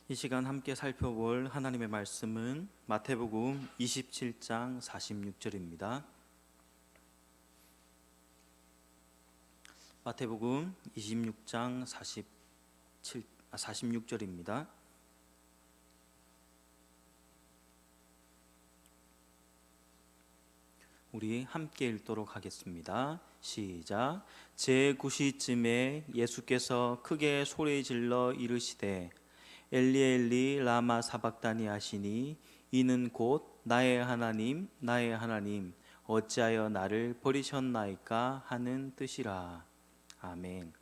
이 시간 함께 살펴볼 하나님의 말씀은 마태복음 27장 46절입니다. 마태복음 26장 46절입니다. 우리 함께 읽도록 하겠습니다. 시작. 제9시쯤에 예수께서 크게 소리질러 이르시되 엘리 엘리 라마 사박다니 하시니 이는 곧 나의 하나님 나의 하나님 어찌하여 나를 버리셨나이까 하는 뜻이라. 아멘.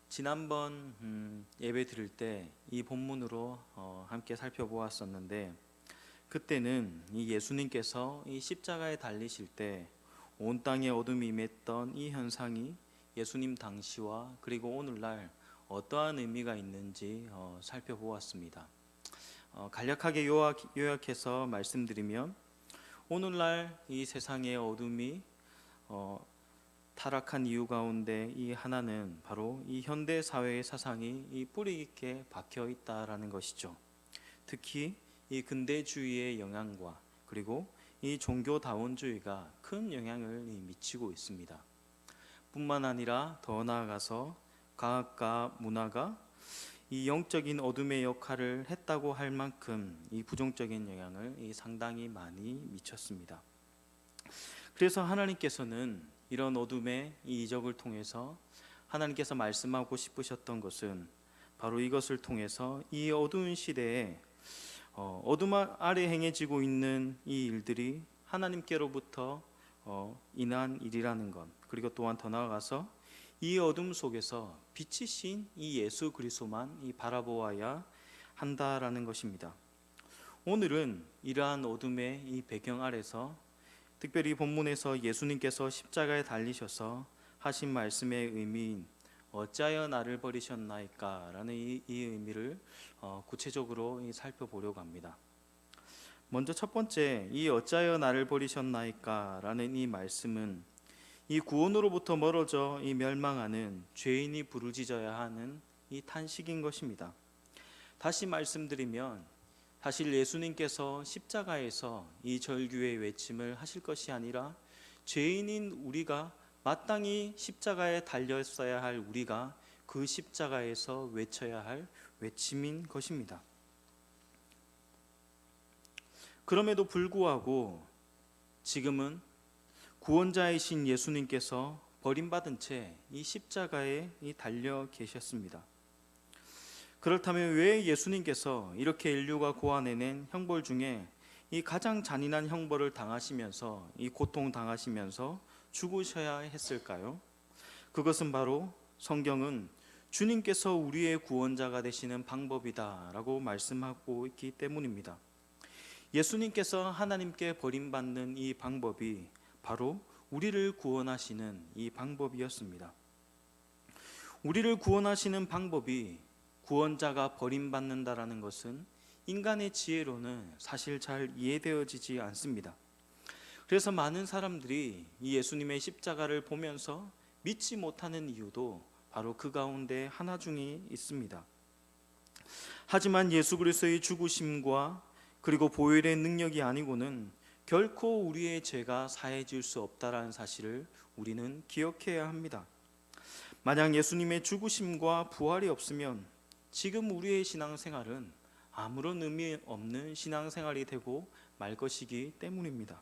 지난번 예배 드릴 때 이 본문으로 함께 살펴보았었는데, 그때는 이 예수님께서 이 십자가에 달리실 때 온 땅에 어둠이 임했던 이 현상이 예수님 당시와 그리고 오늘날 어떠한 의미가 있는지 살펴보았습니다. 간략하게 요약해서 말씀드리면, 오늘날 이 세상의 어둠이 타락한 이유 가운데 이 하나는 바로 이 현대 사회의 사상이 이 뿌리 깊게 박혀 있다라는 것이죠. 특히 이 근대주의의 영향과 그리고 이 종교다원주의가 큰 영향을 미치고 있습니다. 뿐만 아니라 더 나아가서 과학과 문화가 이 영적인 어둠의 역할을 했다고 할 만큼 이 부정적인 영향을 상당히 많이 미쳤습니다. 그래서 하나님께서는 이런 어둠의 이 이적을 통해서 하나님께서 말씀하고 싶으셨던 것은 바로 이것을 통해서 이 어두운 시대에 어둠 아래 행해지고 있는 이 일들이 하나님께로부터 인한 일이라는 것, 그리고 또한 더 나아가서 이 어둠 속에서 빛이신 이 예수 그리스도만 바라보아야 한다라는 것입니다. 오늘은 이러한 어둠의 이 배경 아래서 특별히 본문에서 예수님께서 십자가에 달리셔서 하신 말씀의 의미인 어찌하여 나를 버리셨나이까 라는 이 의미를 구체적으로 살펴보려고 합니다. 먼저 첫 번째, 이 어찌하여 나를 버리셨나이까 라는 이 말씀은 이 구원으로부터 멀어져 이 멸망하는 죄인이 부르짖어야 하는 이 탄식인 것입니다. 다시 말씀드리면, 사실 예수님께서 십자가에서 이 절규의 외침을 하실 것이 아니라 죄인인 우리가 마땅히 십자가에 달렸어야 할 우리가 그 십자가에서 외쳐야 할 외침인 것입니다. 그럼에도 불구하고 지금은 구원자이신 예수님께서 버림받은 채 이 십자가에 달려 계셨습니다. 그렇다면 왜 예수님께서 이렇게 인류가 고안해낸 형벌 중에 이 가장 잔인한 형벌을 당하시면서 이 고통 당하시면서 죽으셔야 했을까요? 그것은 바로 성경은 주님께서 우리의 구원자가 되시는 방법이다라고 말씀하고 있기 때문입니다. 예수님께서 하나님께 버림받는 이 방법이 바로 우리를 구원하시는 이 방법이었습니다. 우리를 구원하시는 방법이 구원자가 버림받는다라는 것은 인간의 지혜로는 사실 잘 이해되어지지 않습니다. 그래서 많은 사람들이 이 예수님의 십자가를 보면서 믿지 못하는 이유도 바로 그 가운데 하나 중에 있습니다. 하지만 예수 그리스도의 죽으심과 그리고 보혈의 능력이 아니고는 결코 우리의 죄가 사해질 수 없다라는 사실을 우리는 기억해야 합니다. 만약 예수님의 죽으심과 부활이 없으면 지금 우리의 신앙생활은 아무런 의미 없는 신앙생활이 되고 말 것이기 때문입니다.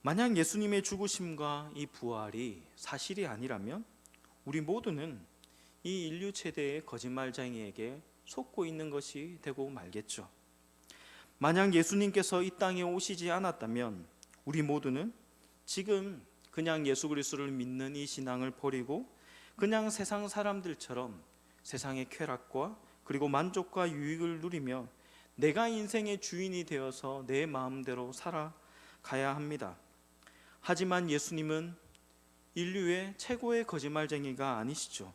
만약 예수님의 죽으심과 이 부활이 사실이 아니라면 우리 모두는 이 인류 최대의 거짓말쟁이에게 속고 있는 것이 되고 말겠죠. 만약 예수님께서 이 땅에 오시지 않았다면 우리 모두는 지금 그냥 예수 그리스도를 믿는 이 신앙을 버리고 그냥 세상 사람들처럼 세상의 쾌락과 그리고 만족과 유익을 누리며 내가 인생의 주인이 되어서 내 마음대로 살아가야 합니다. 하지만 예수님은 인류의 최고의 거짓말쟁이가 아니시죠.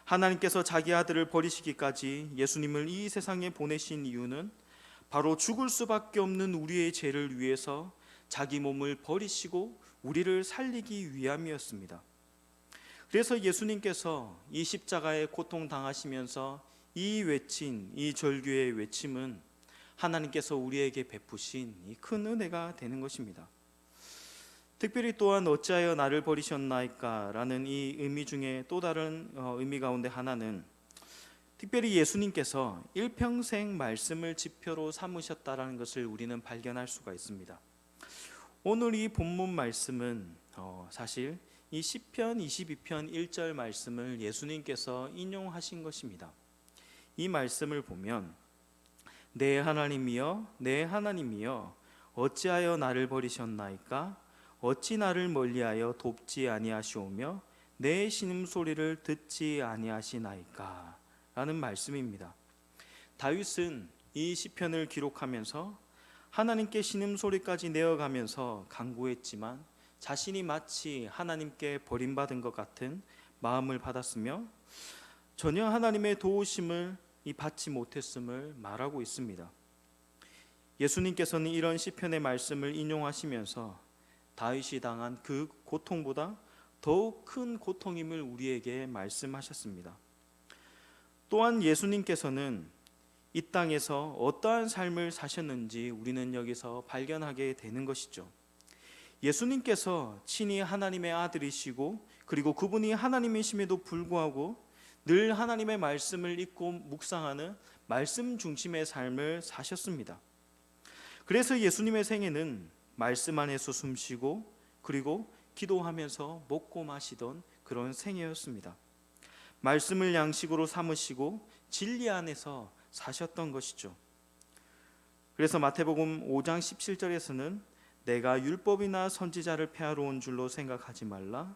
하나님께서 자기 아들을 버리시기까지 예수님을 이 세상에 보내신 이유는 바로 죽을 수밖에 없는 우리의 죄를 위해서 자기 몸을 버리시고 우리를 살리기 위함이었습니다. 그래서 예수님께서 이 십자가에 고통당하시면서 이 절규의 외침은 하나님께서 우리에게 베푸신 이 큰 은혜가 되는 것입니다. 특별히 또한 어찌하여 나를 버리셨나이까 라는 이 의미 중에 또 다른 의미 가운데 하나는 특별히 예수님께서 일평생 말씀을 지표로 삼으셨다라는 것을 우리는 발견할 수가 있습니다. 오늘 이 본문 말씀은 사실 이 시편 22편 1절 말씀을 예수님께서 인용하신 것입니다. 이 말씀을 보면 내 하나님이여 내 하나님이여 어찌하여 나를 버리셨나이까 어찌 나를 멀리하여 돕지 아니하시오며 내 신음소리를 듣지 아니하시나이까 라는 말씀입니다. 다윗은 이 시편을 기록하면서 하나님께 신음소리까지 내어가면서 간구했지만 자신이 마치 하나님께 버림받은 것 같은 마음을 받았으며 전혀 하나님의 도우심을 받지 못했음을 말하고 있습니다. 예수님께서는 이런 시편의 말씀을 인용하시면서 다윗이 당한 그 고통보다 더욱 큰 고통임을 우리에게 말씀하셨습니다. 또한 예수님께서는 이 땅에서 어떠한 삶을 사셨는지 우리는 여기서 발견하게 되는 것이죠. 예수님께서 친히 하나님의 아들이시고 그리고 그분이 하나님이심에도 불구하고 늘 하나님의 말씀을 읽고 묵상하는 말씀 중심의 삶을 사셨습니다. 그래서 예수님의 생애는 말씀 안에서 숨쉬고 그리고 기도하면서 먹고 마시던 그런 생애였습니다. 말씀을 양식으로 삼으시고 진리 안에서 사셨던 것이죠. 그래서 마태복음 5장 17절에서는 내가 율법이나 선지자를 폐하러 온 줄로 생각하지 말라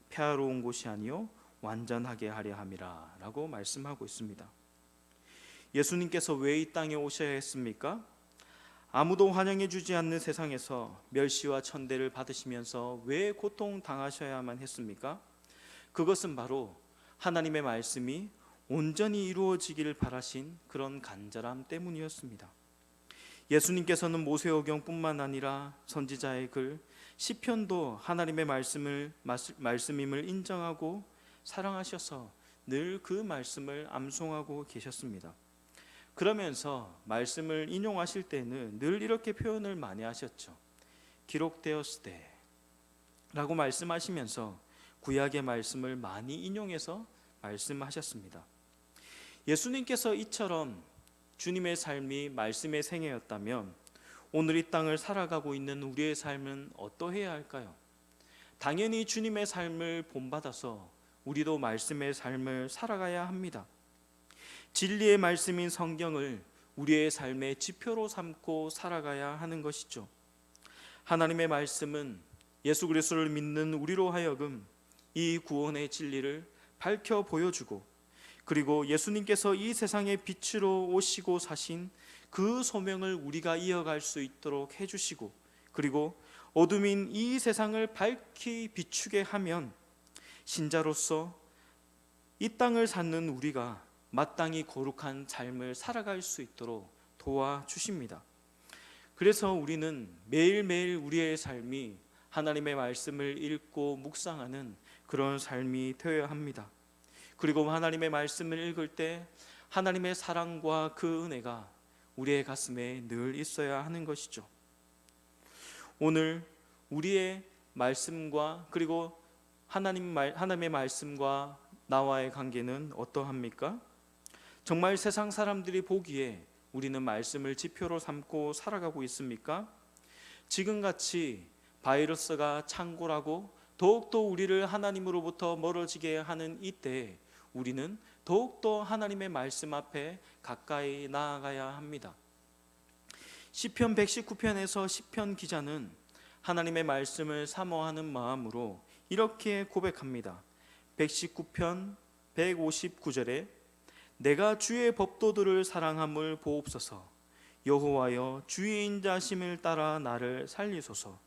폐하러 온 곳이 아니요 완전하게 하려 함이라 라고 말씀하고 있습니다. 예수님께서 왜 이 땅에 오셔야 했습니까? 아무도 환영해 주지 않는 세상에서 멸시와 천대를 받으시면서 왜 고통 당하셔야만 했습니까? 그것은 바로 하나님의 말씀이 온전히 이루어지기를 바라신 그런 간절함 때문이었습니다. 예수님께서는 모세오경뿐만 아니라 선지자의 글 시편도 하나님의 말씀임을 인정하고 사랑하셔서 늘 그 말씀을 암송하고 계셨습니다. 그러면서 말씀을 인용하실 때는 늘 이렇게 표현을 많이 하셨죠. 기록되었으되 라고 말씀하시면서 구약의 말씀을 많이 인용해서 말씀하셨습니다. 예수님께서 이처럼 주님의 삶이 말씀의 생애였다면 오늘 이 땅을 살아가고 있는 우리의 삶은 어떠해야 할까요? 당연히 주님의 삶을 본받아서 우리도 말씀의 삶을 살아가야 합니다. 진리의 말씀인 성경을 우리의 삶의 지표로 삼고 살아가야 하는 것이죠. 하나님의 말씀은 예수 그리스도를 믿는 우리로 하여금 이 구원의 진리를 밝혀 보여주고 그리고 예수님께서 이 세상의 빛으로 오시고 사신 그 소명을 우리가 이어갈 수 있도록 해주시고 그리고 어둠인 이 세상을 밝히 비추게 하면 신자로서 이 땅을 사는 우리가 마땅히 거룩한 삶을 살아갈 수 있도록 도와주십니다. 그래서 우리는 매일매일 우리의 삶이 하나님의 말씀을 읽고 묵상하는 그런 삶이 되어야 합니다. 그리고 하나님의 말씀을 읽을 때 하나님의 사랑과 그 은혜가 우리의 가슴에 늘 있어야 하는 것이죠. 오늘 우리의 말씀과 그리고 하나님의 말씀과 나와의 관계는 어떠합니까? 정말 세상 사람들이 보기에 우리는 말씀을 지표로 삼고 살아가고 있습니까? 지금같이 바이러스가 창궐하고 더욱더 우리를 하나님으로부터 멀어지게 하는 이때에 우리는 더욱더 하나님의 말씀 앞에 가까이 나아가야 합니다. 시편 119편에서 시편 기자는 하나님의 말씀을 사모하는 마음으로 이렇게 고백합니다. 119편 159절에 내가 주의 법도들을 사랑함을 보옵소서 여호와여 주의 인자심을 따라 나를 살리소서.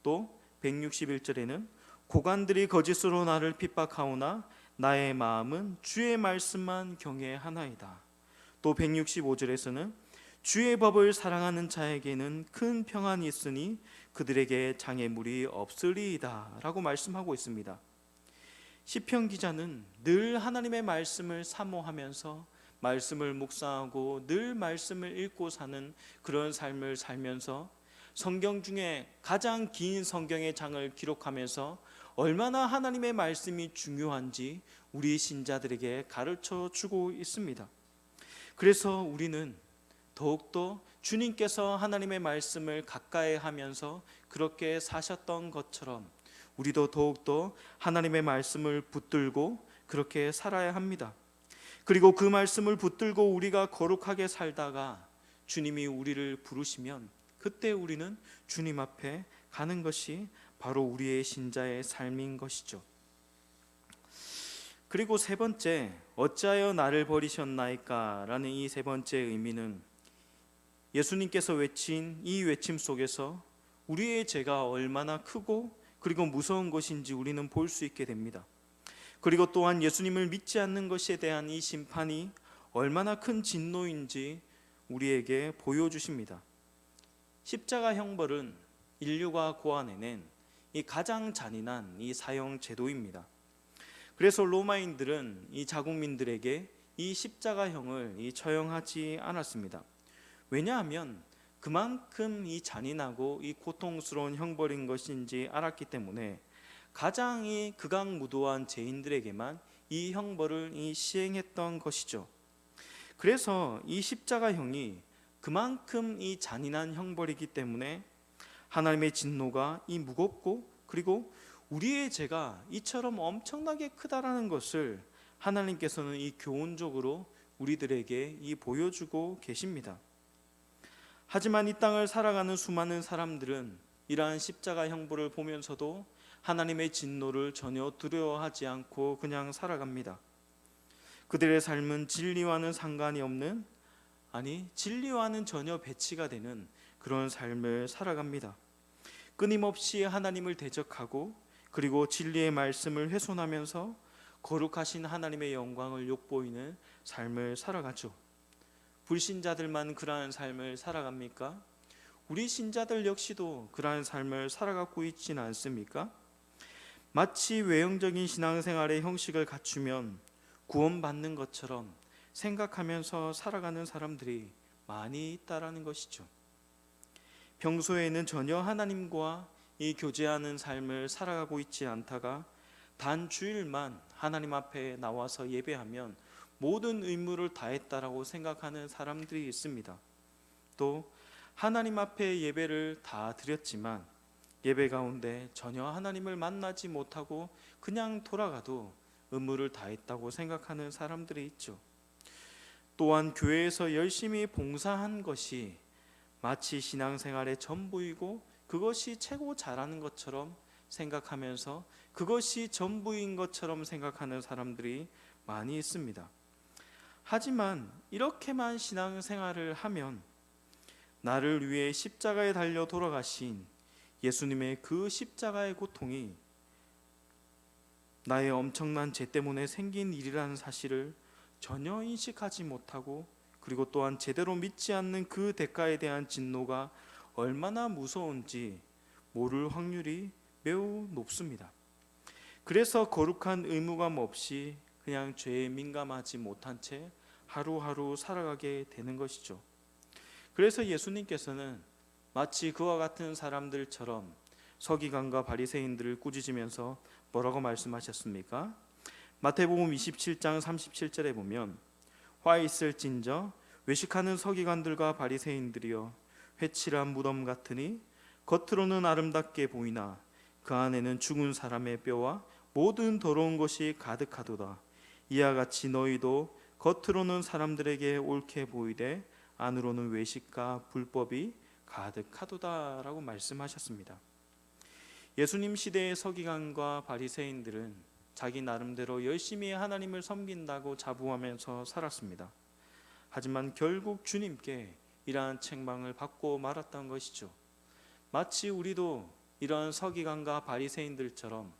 또 161절에는 고관들이 거짓으로 나를 핍박하오나 나의 마음은 주의 말씀만 경외하나이다. 또 165절에서는 주의 법을 사랑하는 자에게는 큰 평안이 있으니 그들에게 장애물이 없으리이다 라고 말씀하고 있습니다. 시편 기자는 늘 하나님의 말씀을 사모하면서 말씀을 묵상하고 늘 말씀을 읽고 사는 그런 삶을 살면서 성경 중에 가장 긴 성경의 장을 기록하면서 얼마나 하나님의 말씀이 중요한지 우리 신자들에게 가르쳐 주고 있습니다. 그래서 우리는 더욱더 주님께서 하나님의 말씀을 가까이 하면서 그렇게 사셨던 것처럼 우리도 더욱더 하나님의 말씀을 붙들고 그렇게 살아야 합니다. 그리고 그 말씀을 붙들고 우리가 거룩하게 살다가 주님이 우리를 부르시면 그때 우리는 주님 앞에 가는 것이 바로 우리의 신자의 삶인 것이죠. 그리고 세 번째, 어찌하여 나를 버리셨나이까 라는 이 세 번째 의미는 예수님께서 외친 이 외침 속에서 우리의 죄가 얼마나 크고 그리고 무서운 것인지 우리는 볼 수 있게 됩니다. 그리고 또한 예수님을 믿지 않는 것에 대한 이 심판이 얼마나 큰 진노인지 우리에게 보여주십니다. 십자가 형벌은 인류가 고안해낸 이 가장 잔인한 이 사형 제도입니다. 그래서 로마인들은 이 자국민들에게 이 십자가형을 처형하지 않았습니다. 왜냐하면 그만큼 이 잔인하고 이 고통스러운 형벌인 것인지 알았기 때문에 가장 이 극악무도한 죄인들에게만 이 형벌을 시행했던 것이죠. 그래서 이 십자가형이 그만큼 이 잔인한 형벌이기 때문에 하나님의 진노가 이 무겁고 그리고 우리의 죄가 이처럼 엄청나게 크다라는 것을 하나님께서는 이 교훈적으로 우리들에게 보여주고 계십니다. 하지만 이 땅을 살아가는 수많은 사람들은 이러한 십자가 형벌을 보면서도 하나님의 진노를 전혀 두려워하지 않고 그냥 살아갑니다. 그들의 삶은 진리와는 상관이 없는, 아니 진리와는 전혀 배치가 되는 그런 삶을 살아갑니다. 끊임없이 하나님을 대적하고 그리고 진리의 말씀을 훼손하면서 거룩하신 하나님의 영광을 욕보이는 삶을 살아가죠. 불신자들만 그러한 삶을 살아갑니까? 우리 신자들 역시도 그러한 삶을 살아가고 있지는 않습니까? 마치 외형적인 신앙생활의 형식을 갖추면 구원받는 것처럼 생각하면서 살아가는 사람들이 많이 있다라는 것이죠. 평소에는 전혀 하나님과 이 교제하는 삶을 살아가고 있지 않다가 단 주일만 하나님 앞에 나와서 예배하면 모든 의무를 다했다라고 생각하는 사람들이 있습니다. 또 하나님 앞에 예배를 다 드렸지만 예배 가운데 전혀 하나님을 만나지 못하고 그냥 돌아가도 의무를 다했다고 생각하는 사람들이 있죠. 또한 교회에서 열심히 봉사한 것이 마치 신앙생활의 전부이고 그것이 최고 잘하는 것처럼 생각하면서 그것이 전부인 것처럼 생각하는 사람들이 많이 있습니다. 하지만 이렇게만 신앙생활을 하면 나를 위해 십자가에 달려 돌아가신 예수님의 그 십자가의 고통이 나의 엄청난 죄 때문에 생긴 일이라는 사실을 전혀 인식하지 못하고 그리고 또한 제대로 믿지 않는 그 대가에 대한 진노가 얼마나 무서운지 모를 확률이 매우 높습니다. 그래서 거룩한 의무감 없이 그냥 죄에 민감하지 못한 채 하루하루 살아가게 되는 것이죠. 그래서 예수님께서는 마치 그와 같은 사람들처럼 서기관과 바리새인들을 꾸짖으면서 뭐라고 말씀하셨습니까? 마태복음 27장 37절에 보면 화 있을진저 외식하는 서기관들과 바리새인들이여 회칠한 무덤 같으니 겉으로는 아름답게 보이나 그 안에는 죽은 사람의 뼈와 모든 더러운 것이 가득하도다. 이와 같이 너희도 겉으로는 사람들에게 옳게 보이되 안으로는 외식과 불법이 가득하도다라고 말씀하셨습니다. 예수님 시대의 서기관과 바리새인들은 자기 나름대로 열심히 하나님을 섬긴다고 자부하면서 살았습니다. 하지만 결국 주님께 이러한 책망을 받고 말았던 것이죠. 마치 우리도 이러한 서기관과 바리새인들처럼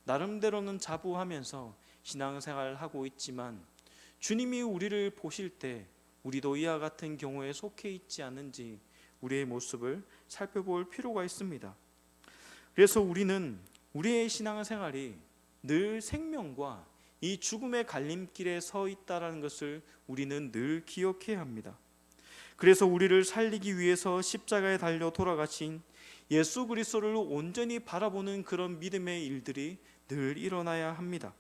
나름대로는 자부하면서 신앙생활을 하고 있지만 주님이 우리를 보실 때 우리도 이와 같은 경우에 속해 있지 않은지 우리의 모습을 살펴볼 필요가 있습니다. 그래서 우리는 우리의 신앙생활이 늘 생명과 이 죽음의 갈림길에 서 있다라는 것을 우리는 늘 기억해야 합니다. 그래서 우리를 살리기 위해서 십자가에 달려 돌아가신 예수 그리스도를 온전히 바라보는 그런 믿음의 일들이 늘 일어나야 합니다.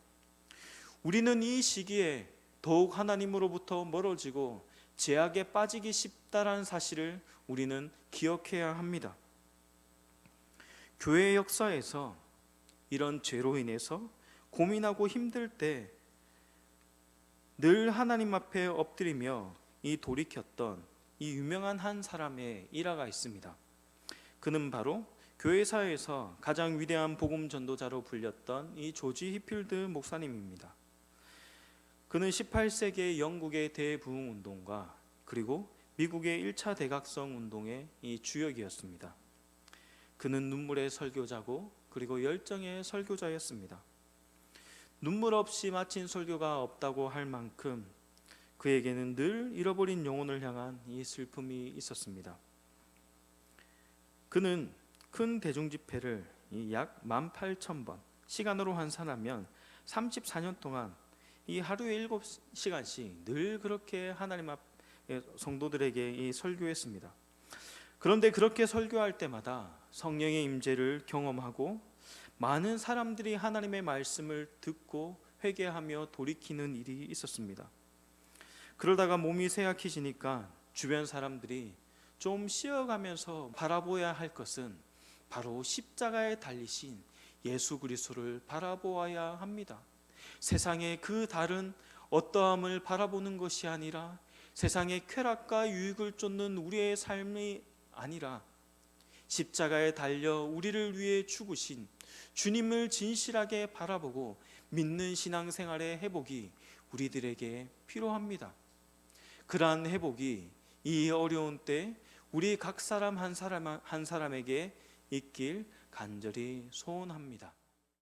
우리는 이 시기에 더욱 하나님으로부터 멀어지고 죄악에 빠지기 쉽다라는 사실을 우리는 기억해야 합니다. 교회 역사에서 이런 죄로 인해서 고민하고 힘들 때 늘 하나님 앞에 엎드리며 이 돌이켰던 이 유명한 한 사람의 일화가 있습니다. 그는 바로 교회사에서 가장 위대한 복음 전도자로 불렸던 이 조지 히필드 목사님입니다. 그는 18세기의 영국의 대부흥 운동과 그리고 미국의 1차 대각성 운동의 이 주역이었습니다. 그는 눈물의 설교자고 그리고 열정의 설교자였습니다. 눈물 없이 마친 설교가 없다고 할 만큼 그에게는 늘 잃어버린 영혼을 향한 이 슬픔이 있었습니다. 그는 큰 대중집회를 약 18,000번 시간으로 환산하면 34년 동안 이 하루에 7시간씩 늘 그렇게 하나님 앞 성도들에게 이 설교했습니다. 그런데 그렇게 설교할 때마다 성령의 임재를 경험하고 많은 사람들이 하나님의 말씀을 듣고 회개하며 돌이키는 일이 있었습니다. 그러다가 몸이 쇠약해지니까 주변 사람들이 좀 쉬어가면서 바라보아야 할 것은 바로 십자가에 달리신 예수 그리스도를 바라보아야 합니다. 세상의 그 다른 어떠함을 바라보는 것이 아니라 세상의 쾌락과 유익을 쫓는 우리의 삶이 아니라 십자가에 달려 우리를 위해 죽으신 주님을 진실하게 바라보고 믿는 신앙생활의 회복이 우리들에게 필요합니다. 그러한 회복이 이 어려운 때 우리 각 사람 한 사람에게 있길 간절히 소원합니다.